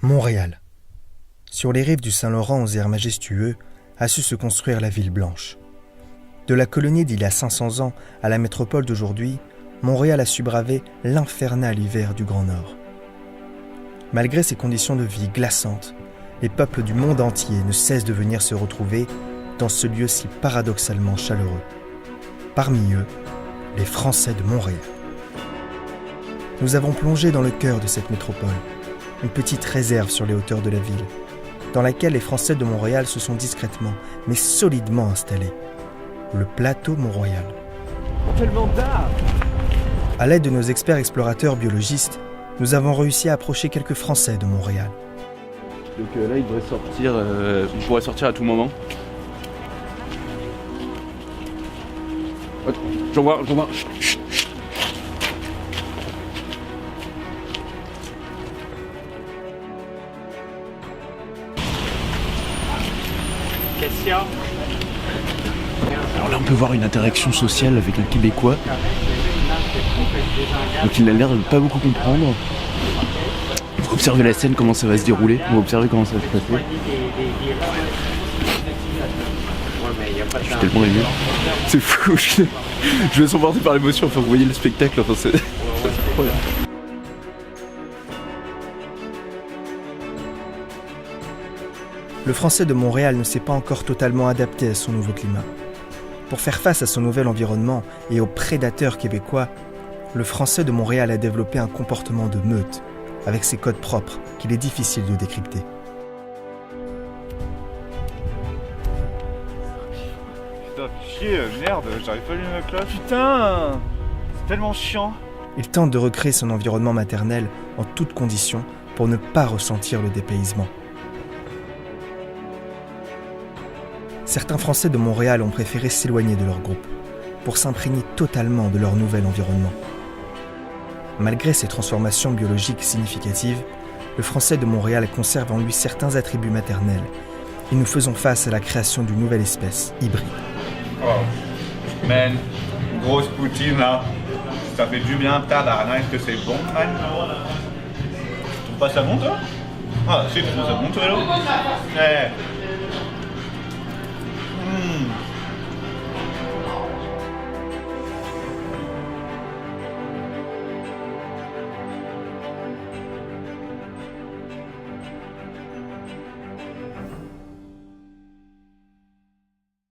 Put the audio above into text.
Montréal. Sur les rives du Saint-Laurent aux airs majestueux, a su se construire la ville blanche. De la colonie d'il y a 500 ans à la métropole d'aujourd'hui, Montréal a su braver l'infernal hiver du Grand Nord. Malgré ces conditions de vie glaçantes, les peuples du monde entier ne cessent de venir se retrouver dans ce lieu si paradoxalement chaleureux. Parmi eux, les Français de Montréal. Nous avons plongé dans le cœur de cette métropole, une petite réserve sur les hauteurs de la ville, dans laquelle les Français de Montréal se sont discrètement, mais solidement installés. Le plateau Mont-Royal. Tellement d'art. À l'aide de nos experts explorateurs biologistes, nous avons réussi à approcher quelques Français de Montréal. Donc là, il pourrait sortir à tout moment. Attends, j'en vois. Question. Alors là, on peut voir une interaction sociale avec un Québécois. Donc il a l'air de ne pas beaucoup comprendre. On va observer la scène, comment ça va se dérouler. On va observer comment ça va se passer. Je suis tellement ému. C'est fou. Je vais s'emporter par l'émotion. Enfin, vous voyez le spectacle. Enfin, c'est trop bien. Le Français de Montréal ne s'est pas encore totalement adapté à son nouveau climat. Pour faire face à son nouvel environnement et aux prédateurs québécois, le Français de Montréal a développé un comportement de meute, avec ses codes propres qu'il est difficile de décrypter. Putain, chier, merde, j'arrive pas à allumer ma cloche. Putain, c'est tellement chiant. Il tente de recréer son environnement maternel en toutes conditions pour ne pas ressentir le dépaysement. Certains Français de Montréal ont préféré s'éloigner de leur groupe pour s'imprégner totalement de leur nouvel environnement. Malgré ces transformations biologiques significatives, le Français de Montréal conserve en lui certains attributs maternels et nous faisons face à la création d'une nouvelle espèce hybride. Oh, man, grosse poutine là, ça fait du bien, tabarnak, est-ce que c'est bon, man? Tu trouves pas ça bon toi? Ah, si, tu trouves ça bon toi là?